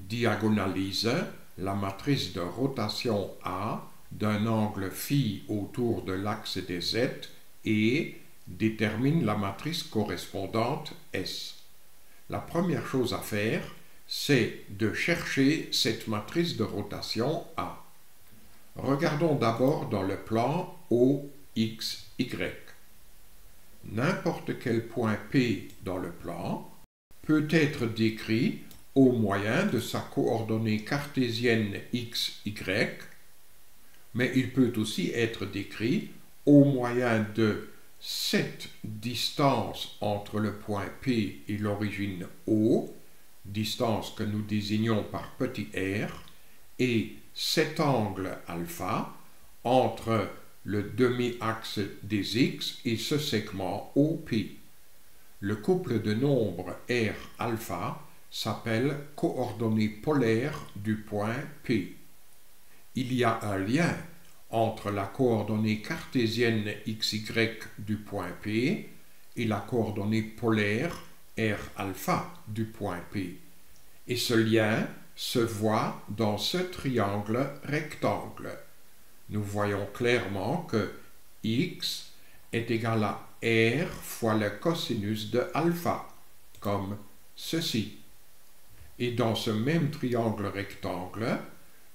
diagonalise la matrice de rotation A d'un angle phi autour de l'axe des Z et détermine la matrice correspondante S. La première chose à faire, c'est de chercher cette matrice de rotation A. Regardons d'abord dans le plan OXY. N'importe quel point P dans le plan peut être décrit au moyen de sa coordonnée cartésienne XY, mais il peut aussi être décrit au moyen de cette distance entre le point P et l'origine O, distance que nous désignons par petit r, et cet angle alpha entre le demi-axe des x et ce segment OP. Le couple de nombres R alpha s'appelle coordonnée polaire du point P. Il y a un lien entre la coordonnée cartésienne XY du point P et la coordonnée polaire R alpha du point P. Et ce lien se voit dans ce triangle rectangle. Nous voyons clairement que x est égal à r fois le cosinus de alpha, comme ceci. Et dans ce même triangle rectangle,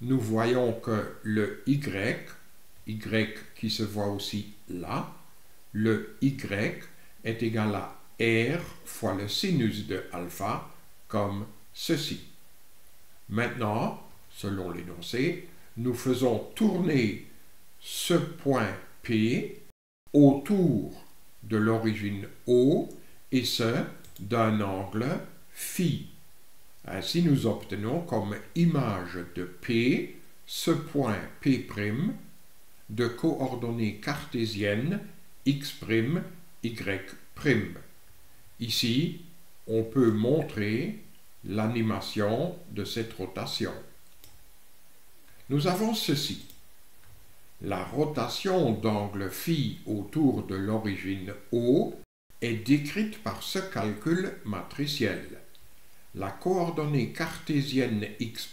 nous voyons que le y qui se voit aussi là, le y est égal à r fois le sinus de alpha, comme ceci. Maintenant, selon l'énoncé, nous faisons tourner ce point P autour de l'origine O, et ce, d'un angle phi. Ainsi, nous obtenons comme image de P ce point P' de coordonnées cartésiennes x', y'. Ici, on peut montrer l'animation de cette rotation. Nous avons ceci. La rotation d'angle phi autour de l'origine O est décrite par ce calcul matriciel. La coordonnée cartésienne x',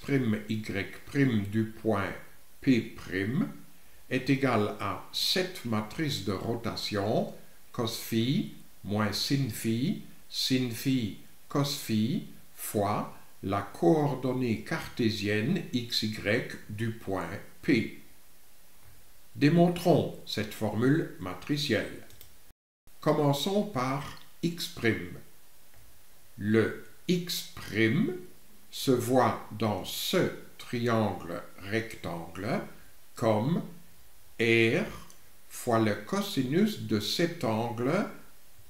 y' du point P' est égale à cette matrice de rotation cos phi moins sin phi, cos phi fois la coordonnée cartésienne xy du point P. Démontrons cette formule matricielle. Commençons par x'. Le x' se voit dans ce triangle rectangle comme r fois le cosinus de cet angle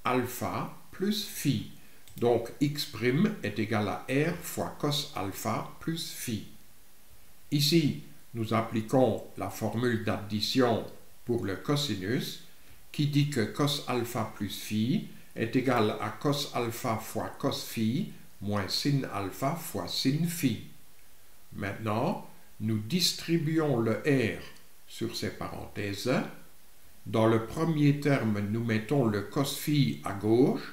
alpha plus phi. Donc x' est égal à r fois cos alpha plus phi. Ici, nous appliquons la formule d'addition pour le cosinus qui dit que cos alpha plus phi est égal à cos alpha fois cos phi moins sin alpha fois sin phi. Maintenant, nous distribuons le r sur ces parenthèses. Dans le premier terme, nous mettons le cos phi à gauche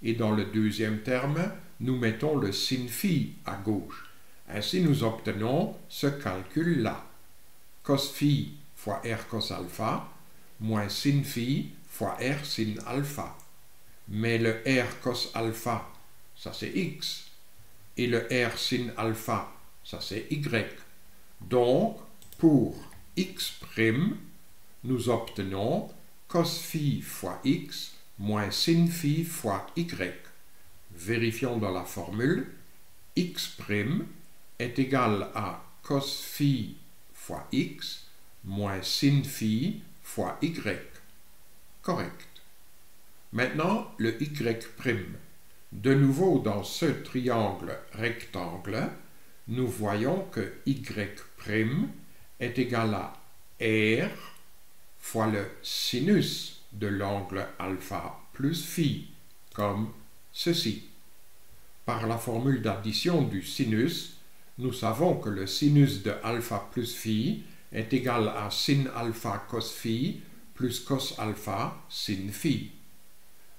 et dans le deuxième terme, nous mettons le sin phi à gauche. Ainsi, nous obtenons ce calcul-là. Cos phi fois r cos alpha moins sin phi fois r sin alpha. Mais le r cos alpha, ça c'est x, et le r sin alpha, ça c'est y. Donc, pour x', nous obtenons cos phi fois x moins sin phi fois y. Vérifions dans la formule, x' est égal à cos phi fois x moins sin phi fois y. Correct. Maintenant, le y'. De nouveau, dans ce triangle rectangle, nous voyons que y' est égal à r fois le sinus de l'angle alpha plus phi, comme ceci. Par la formule d'addition du sinus, nous savons que le sinus de alpha plus phi est égal à sin alpha cos phi plus cos alpha sin phi.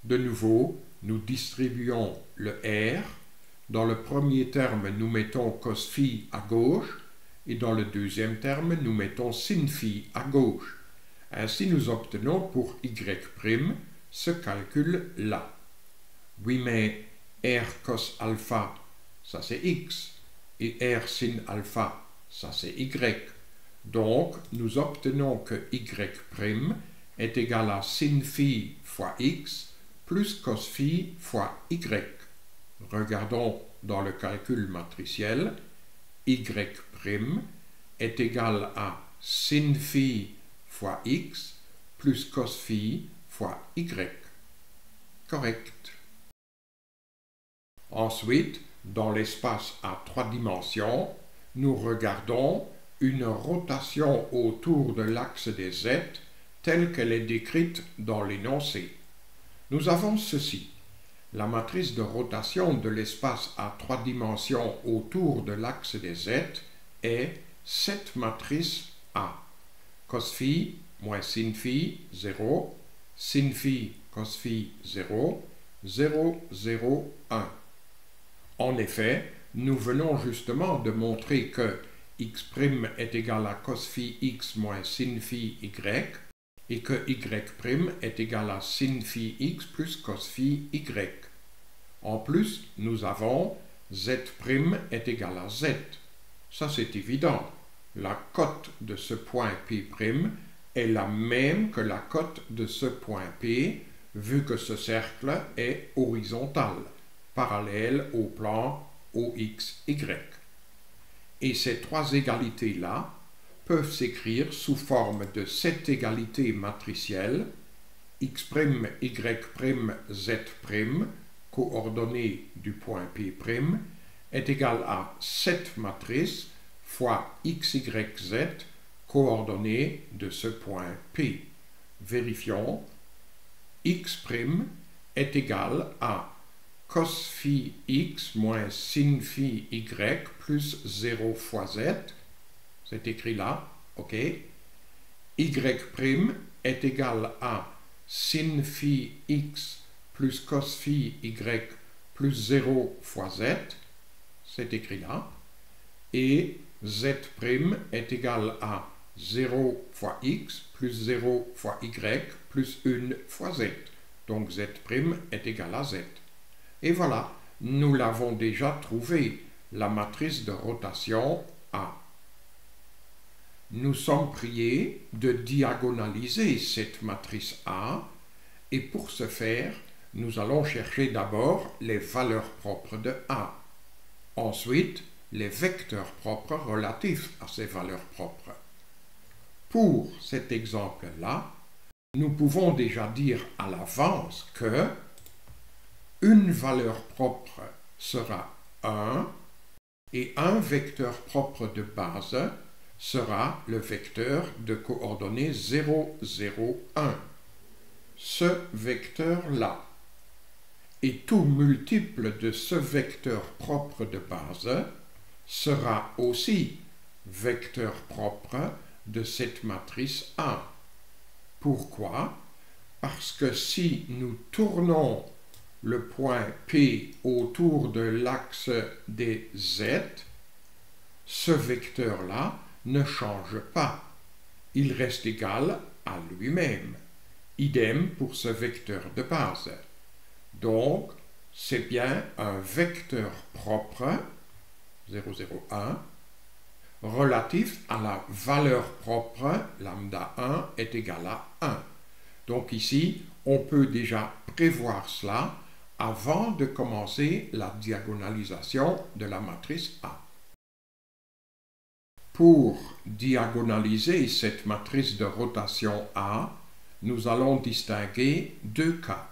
De nouveau, nous distribuons le r Dans le premier terme, nous mettons cos phi à gauche et dans le deuxième terme, nous mettons sin phi à gauche. Ainsi, nous obtenons pour y' ce calcul-là. Oui, mais r cos alpha, ça c'est x, et r sin alpha, ça c'est y. Donc, nous obtenons que y' est égal à sin phi fois x plus cos phi fois y. Regardons dans le calcul matriciel, y' est égal à sin phi fois x plus cos phi fois y. Correct. Ensuite, dans l'espace à 3 dimensions, nous regardons une rotation autour de l'axe des z telle qu'elle est décrite dans l'énoncé. Nous avons ceci. La matrice de rotation de l'espace à 3 dimensions autour de l'axe des z est cette matrice A. Cos phi moins sin phi 0, sin phi cos phi 0, 0, 0, 1. En effet, nous venons justement de montrer que x' est égal à cos phi x moins sin phi y et que y' est égal à sin phi x plus cos phi y. En plus, nous avons z' est égal à z. Ça c'est évident. La cote de ce point P' est la même que la cote de ce point P, vu que ce cercle est horizontal, parallèle au plan OXY. Et ces trois égalités-là peuvent s'écrire sous forme de cette égalité matricielle x', y', z', coordonnées du point P', est égale à cette matrice fois x, y, z, coordonnées de ce point P. Vérifions. X' est égal à cos phi x moins sin phi y plus 0 fois z. C'est écrit là, ok. Y' est égal à sin phi x plus cos phi y plus 0 fois z. C'est écrit là. Et z' est égal à 0 fois x plus 0 fois y plus 1 fois z. Donc z' est égal à z. Et voilà, nous l'avons déjà trouvé, la matrice de rotation A. Nous sommes priés de diagonaliser cette matrice A, et pour ce faire, nous allons chercher d'abord les valeurs propres de A. Ensuite, les vecteurs propres relatifs à ces valeurs propres. Pour cet exemple-là, nous pouvons déjà dire à l'avance que une valeur propre sera 1 et un vecteur propre de base sera le vecteur de coordonnées 0, 0, 1. Ce vecteur-là. Et tout multiple de ce vecteur propre de base sera aussi vecteur propre de cette matrice A. Pourquoi? Parce que si nous tournons le point P autour de l'axe des Z, ce vecteur-là ne change pas. Il reste égal à lui-même. Idem pour ce vecteur de base. Donc, c'est bien un vecteur propre, 0, 0, 1, relatif à la valeur propre, lambda 1 est égal à 1. Donc ici, on peut déjà prévoir cela avant de commencer la diagonalisation de la matrice A. Pour diagonaliser cette matrice de rotation A, nous allons distinguer deux cas.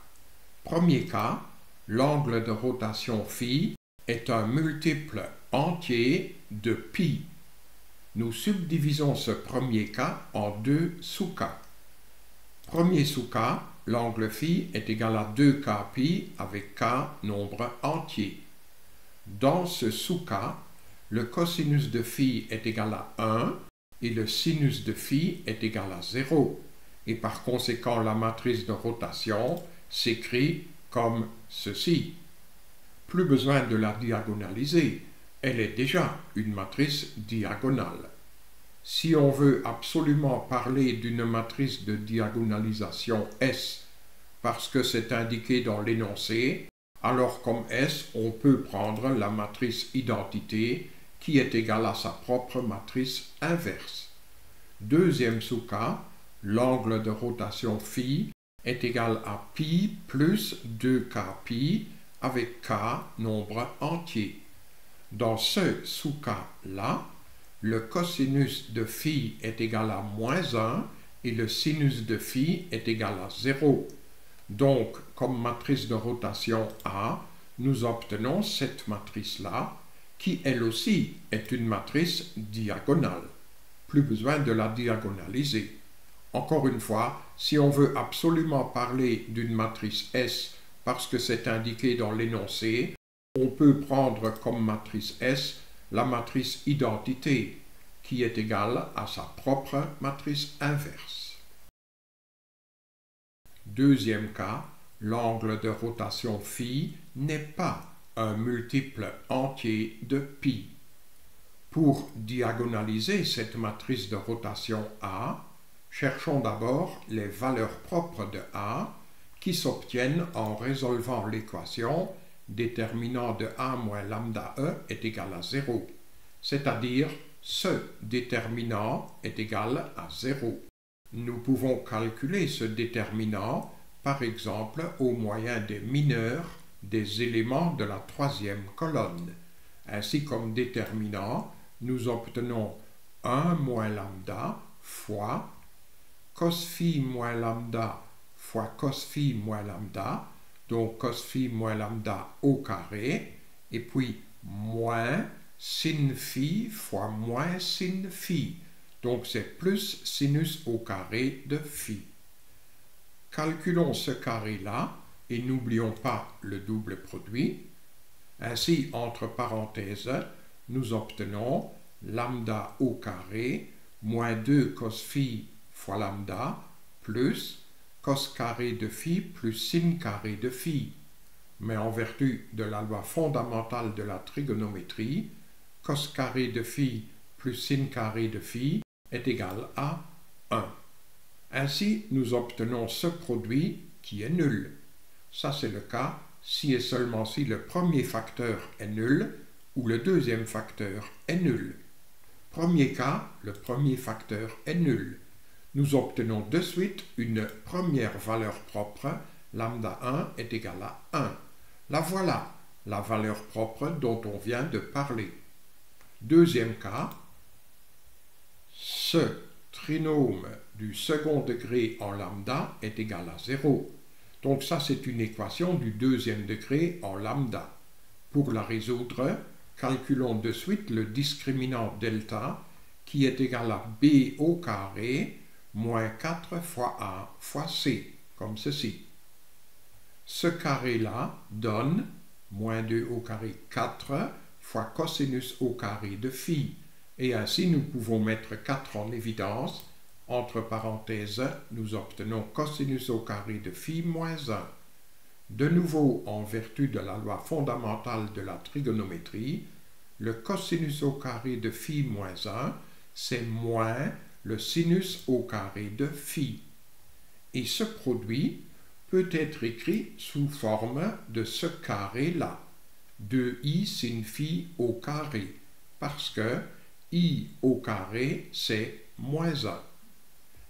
Premier cas, l'angle de rotation phi est un multiple entier de pi. Nous subdivisons ce premier cas en deux sous-cas. Premier sous-cas, l'angle phi est égal à 2k pi avec k nombre entier. Dans ce sous-cas, le cosinus de phi est égal à 1 et le sinus de phi est égal à 0. Et par conséquent, la matrice de rotation s'écrit comme ceci. Plus besoin de la diagonaliser, elle est déjà une matrice diagonale. Si on veut absolument parler d'une matrice de diagonalisation S parce que c'est indiqué dans l'énoncé, alors comme S, on peut prendre la matrice identité qui est égale à sa propre matrice inverse. Deuxième sous-cas, l'angle de rotation phi est égal à pi plus 2k pi avec k nombre entier. Dans ce sous-cas-là, le cosinus de phi est égal à moins 1 et le sinus de phi est égal à 0. Donc, comme matrice de rotation A, nous obtenons cette matrice-là, qui elle aussi est une matrice diagonale. Plus besoin de la diagonaliser. Encore une fois, si on veut absolument parler d'une matrice S parce que c'est indiqué dans l'énoncé, on peut prendre comme matrice S la matrice identité, qui est égale à sa propre matrice inverse. Deuxième cas, l'angle de rotation phi n'est pas un multiple entier de pi. Pour diagonaliser cette matrice de rotation A, cherchons d'abord les valeurs propres de A qui s'obtiennent en résolvant l'équation déterminant de A moins lambda E est égal à 0, c'est-à-dire ce déterminant est égal à 0. Nous pouvons calculer ce déterminant, par exemple, au moyen des mineurs des éléments de la troisième colonne. Ainsi, comme déterminant, nous obtenons 1 moins lambda fois cos phi moins lambda fois cos phi moins lambda, donc cos phi moins lambda au carré, et puis moins sin phi fois moins sin phi, donc c'est plus sinus au carré de phi. Calculons ce carré-là et n'oublions pas le double produit. Ainsi, entre parenthèses, nous obtenons lambda au carré moins 2 cos phi fois lambda plus cos carré de phi plus sin carré de phi. Mais en vertu de la loi fondamentale de la trigonométrie, cos carré de phi plus sin carré de phi est égal à 1. Ainsi, nous obtenons ce produit qui est nul. Ça, c'est le cas si et seulement si le premier facteur est nul ou le deuxième facteur est nul. Premier cas, le premier facteur est nul. Nous obtenons de suite une première valeur propre, lambda 1 est égal à 1. La voilà, la valeur propre dont on vient de parler. Deuxième cas, ce trinôme du second degré en lambda est égal à 0. Donc ça, c'est une équation du deuxième degré en lambda. Pour la résoudre, calculons de suite le discriminant delta qui est égal à b au carré moins 4 fois a fois c, comme ceci. Ce carré-là donne moins 2 au carré 4 fois cosinus au carré de phi. Et ainsi, nous pouvons mettre 4 en évidence. Entre parenthèses, nous obtenons cosinus au carré de phi moins 1. De nouveau, en vertu de la loi fondamentale de la trigonométrie, le cosinus au carré de phi moins 1, c'est moins le sinus au carré de phi. Et ce produit peut être écrit sous forme de ce carré-là, 2i sin phi au carré, parce que i au carré, c'est moins 1.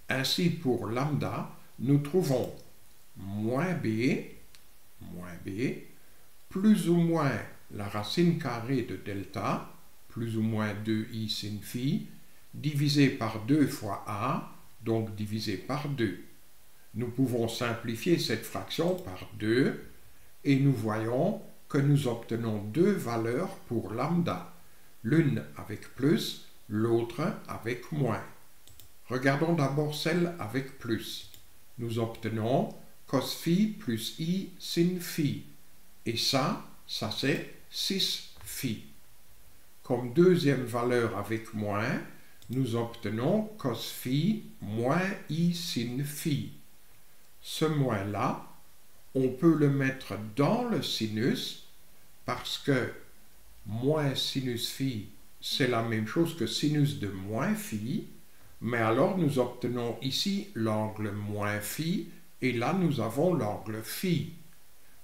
Ainsi, pour lambda, nous trouvons moins b, plus ou moins la racine carrée de delta, plus ou moins 2i sin phi, divisé par 2 fois a, donc divisé par 2. Nous pouvons simplifier cette fraction par 2 et nous voyons que nous obtenons deux valeurs pour lambda, l'une avec plus, l'autre avec moins. Regardons d'abord celle avec plus. Nous obtenons cos phi plus i sin phi. Et ça c'est 6 phi. Comme deuxième valeur avec moins, nous obtenons cos phi moins i sin phi. Ce moins-là, on peut le mettre dans le sinus parce que moins sinus phi, c'est la même chose que sinus de moins phi, mais alors nous obtenons ici l'angle moins phi, et là nous avons l'angle phi.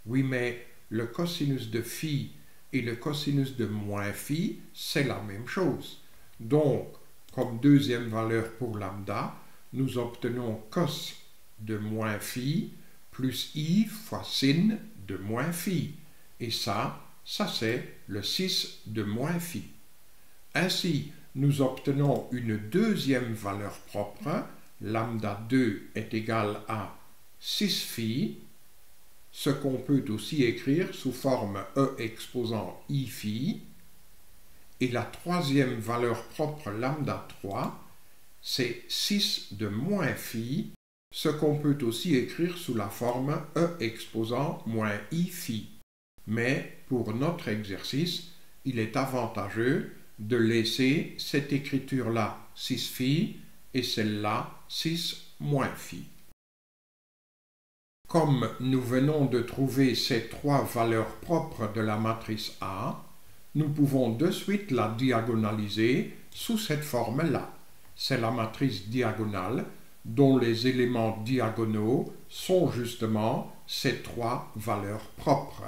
Oui, mais le cosinus de phi et le cosinus de moins phi, c'est la même chose. Donc, comme deuxième valeur pour lambda, nous obtenons cos de moins phi plus i fois sin de moins phi. Et ça c'est le 6 de moins phi. Ainsi, nous obtenons une deuxième valeur propre, lambda 2 est égal à 6 phi, ce qu'on peut aussi écrire sous forme E exposant I phi, et la troisième valeur propre lambda 3, c'est 6 de moins phi, ce qu'on peut aussi écrire sous la forme E exposant moins I phi. Mais pour notre exercice, il est avantageux de laisser cette écriture-là 6 phi et celle-là 6 moins phi. Comme nous venons de trouver ces trois valeurs propres de la matrice A, nous pouvons de suite la diagonaliser sous cette forme-là. C'est la matrice diagonale dont les éléments diagonaux sont justement ces trois valeurs propres.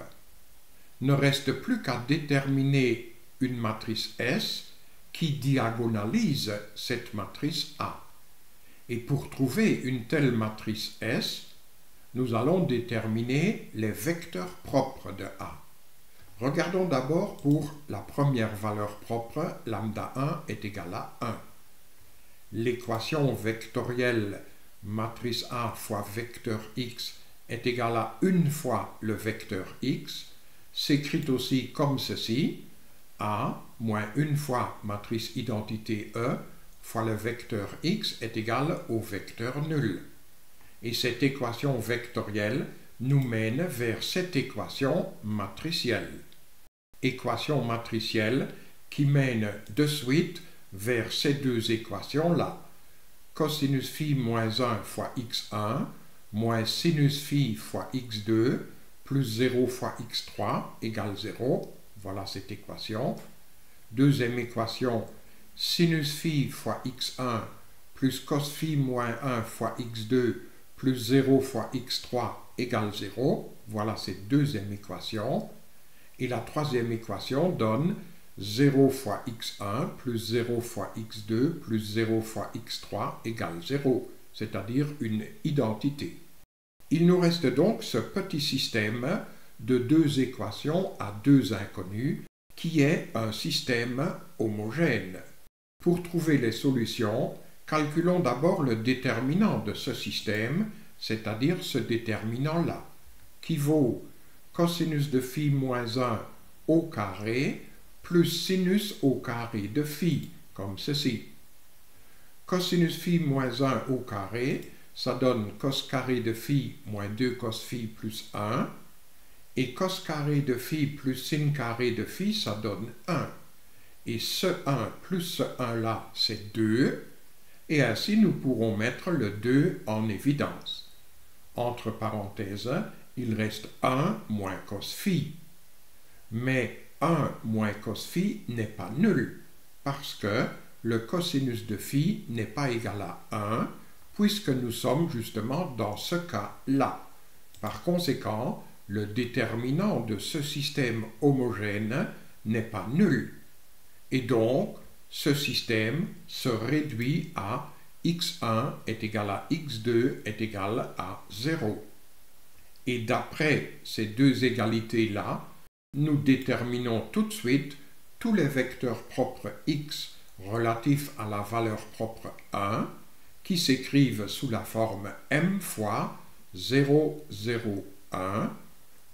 Ne reste plus qu'à déterminer une matrice S qui diagonalise cette matrice A. Et pour trouver une telle matrice S, nous allons déterminer les vecteurs propres de A. Regardons d'abord pour la première valeur propre, lambda 1 est égal à 1. L'équation vectorielle matrice A fois vecteur x est égale à 1 fois le vecteur x, s'écrit aussi comme ceci, A moins 1 fois matrice identité E fois le vecteur x est égal au vecteur nul. Et cette équation vectorielle nous mène vers cette équation matricielle. Équation matricielle qui mène de suite vers ces deux équations-là. Cosinus phi moins 1 fois x1 moins sinus phi fois x2 plus 0 fois x3 égale 0. Voilà cette équation. Deuxième équation, sinus phi fois x1 plus cos phi moins 1 fois x2 plus 0 fois x3 égale 0. Voilà cette deuxième équation. Et la troisième équation donne 0 fois x1 plus 0 fois x2 plus 0 fois x3 égale 0, c'est-à-dire une identité. Il nous reste donc ce petit système de deux équations à deux inconnus qui est un système homogène. Pour trouver les solutions, calculons d'abord le déterminant de ce système, c'est-à-dire ce déterminant-là, qui vaut cosinus de phi moins 1 au carré plus sinus au carré de phi, comme ceci. Cosinus phi moins 1 au carré, ça donne cos carré de phi moins 2 cos phi plus 1, et cos carré de phi plus sin carré de phi, ça donne 1. Et ce 1 plus ce 1-là, c'est 2, et ainsi nous pourrons mettre le 2 en évidence. Entre parenthèses, il reste 1 moins cos phi. Mais 1 moins cos phi n'est pas nul, parce que le cosinus de phi n'est pas égal à 1, puisque nous sommes justement dans ce cas-là. Par conséquent, le déterminant de ce système homogène n'est pas nul. Et donc, ce système se réduit à x1 est égal à x2 est égal à 0. Et d'après ces deux égalités-là, nous déterminons tout de suite tous les vecteurs propres x relatifs à la valeur propre 1 qui s'écrivent sous la forme m fois 0, 0, 1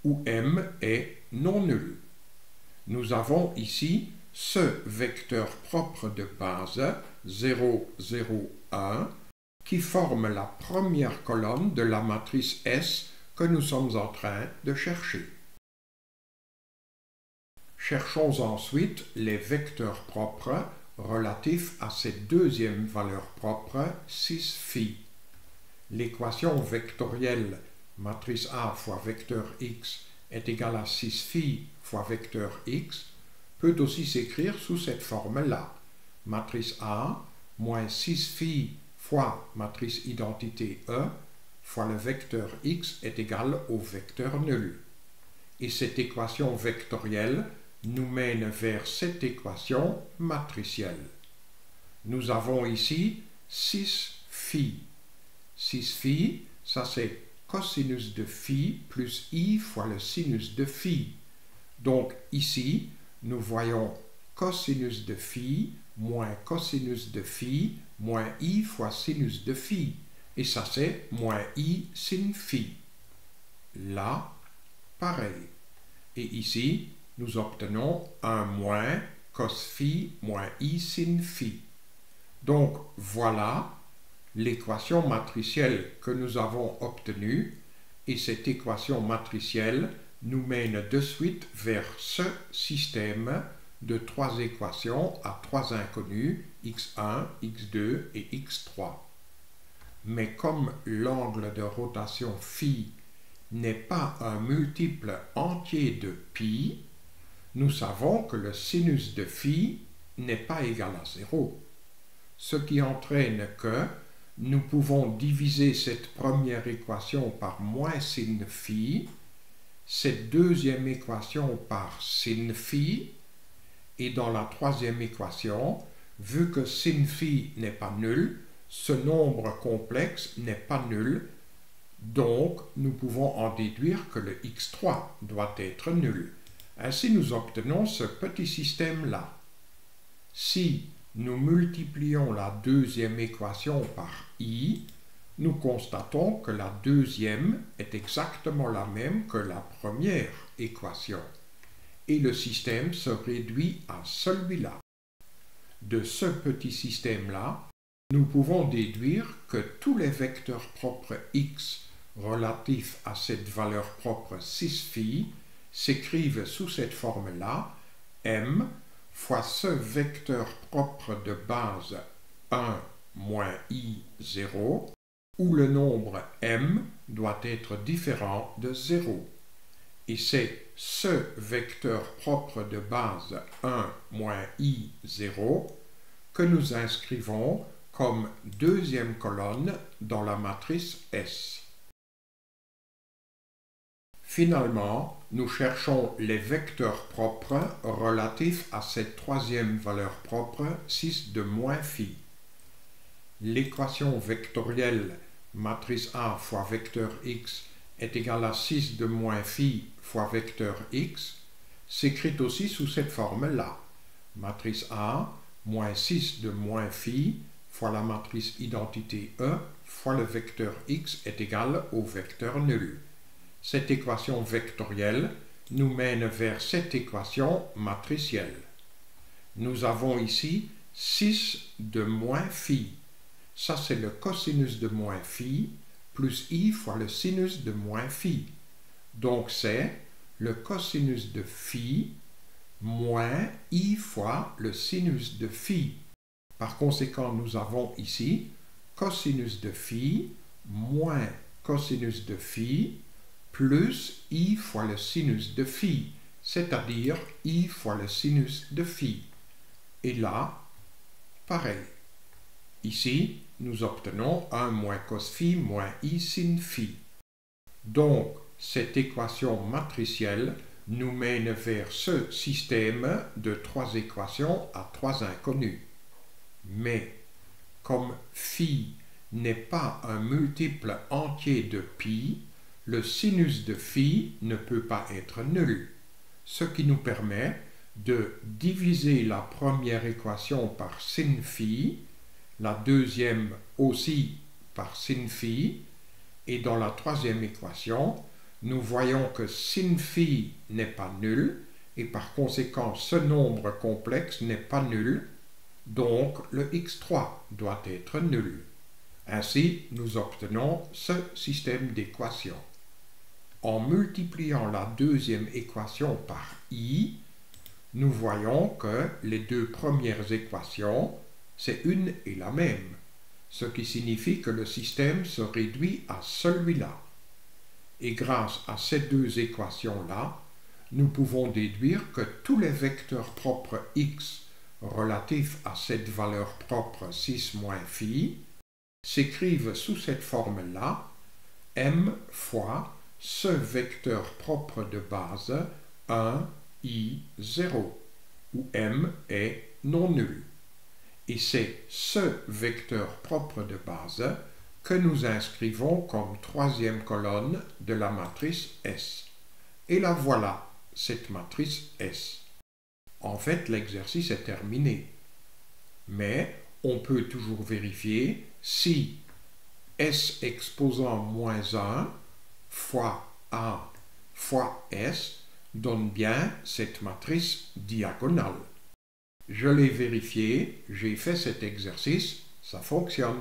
où m est non nul. Nous avons ici ce vecteur propre de base 0, 0, 1 qui forme la première colonne de la matrice S que nous sommes en train de chercher. Cherchons ensuite les vecteurs propres relatifs à cette deuxième valeur propre 6 phi. L'équation vectorielle matrice A fois vecteur x est égal à 6 phi fois vecteur x peut aussi s'écrire sous cette forme-là. Matrice A moins 6 phi fois matrice identité E fois le vecteur x est égal au vecteur nul. Et cette équation vectorielle nous mène vers cette équation matricielle. Nous avons ici 6 phi. 6 phi, ça c'est cosinus de phi plus i fois le sinus de phi. Donc ici, nous voyons cosinus de phi moins cosinus de phi moins i fois sinus de phi. Et ça c'est moins i sin phi. Là, pareil. Et ici, nous obtenons un moins cos phi moins i sin phi. Donc voilà l'équation matricielle que nous avons obtenue, et cette équation matricielle nous mène de suite vers ce système de trois équations à trois inconnus, x1, x2 et x3. Mais comme l'angle de rotation phi n'est pas un multiple entier de pi, nous savons que le sinus de phi n'est pas égal à 0. Ce qui entraîne que nous pouvons diviser cette première équation par moins sin phi, cette deuxième équation par sin phi, et dans la troisième équation, vu que sin phi n'est pas nul, ce nombre complexe n'est pas nul, donc nous pouvons en déduire que le x3 doit être nul. Ainsi nous obtenons ce petit système-là. Si nous multiplions la deuxième équation par i, nous constatons que la deuxième est exactement la même que la première équation. Et le système se réduit à celui-là. De ce petit système-là, nous pouvons déduire que tous les vecteurs propres x relatifs à cette valeur propre 6 phi s'écrivent sous cette forme-là, m fois ce vecteur propre de base 1 moins i0, où le nombre m doit être différent de 0. Et c'est ce vecteur propre de base 1 moins i0 que nous inscrivons comme deuxième colonne dans la matrice S. Finalement, nous cherchons les vecteurs propres relatifs à cette troisième valeur propre 6 de moins phi. L'équation vectorielle matrice A fois vecteur x est égale à 6 de moins phi fois vecteur x s'écrit aussi sous cette forme-là. Matrice A moins 6 de moins phi fois la matrice identité E fois le vecteur x est égal au vecteur nul. Cette équation vectorielle nous mène vers cette équation matricielle. Nous avons ici 6 de moins phi. Ça c'est le cosinus de moins phi plus i fois le sinus de moins phi. Donc c'est le cosinus de phi moins i fois le sinus de phi. Par conséquent, nous avons ici cosinus de phi moins cosinus de phi plus i fois le sinus de phi, c'est-à-dire i fois le sinus de phi. Et là, pareil. Ici, nous obtenons 1 moins cos phi moins i sin phi. Donc, cette équation matricielle nous mène vers ce système de trois équations à trois inconnus. Mais, comme phi n'est pas un multiple entier de pi, le sinus de phi ne peut pas être nul, ce qui nous permet de diviser la première équation par sin phi, la deuxième aussi par sin phi, et dans la troisième équation, nous voyons que sin phi n'est pas nul, et par conséquent ce nombre complexe n'est pas nul, donc le x3 doit être nul. Ainsi, nous obtenons ce système d'équations. En multipliant la deuxième équation par i, nous voyons que les deux premières équations, c'est une et la même, ce qui signifie que le système se réduit à celui-là. Et grâce à ces deux équations-là, nous pouvons déduire que tous les vecteurs propres x relatifs à cette valeur propre 6 moins phi s'écrivent sous cette forme-là, m fois ce vecteur propre de base 1, i, 0, où m est non nul. Et c'est ce vecteur propre de base que nous inscrivons comme troisième colonne de la matrice S. Et la voilà, cette matrice S. En fait, l'exercice est terminé. Mais on peut toujours vérifier si S exposant moins 1 fois A fois S donne bien cette matrice diagonale. Je l'ai vérifié, j'ai fait cet exercice, ça fonctionne.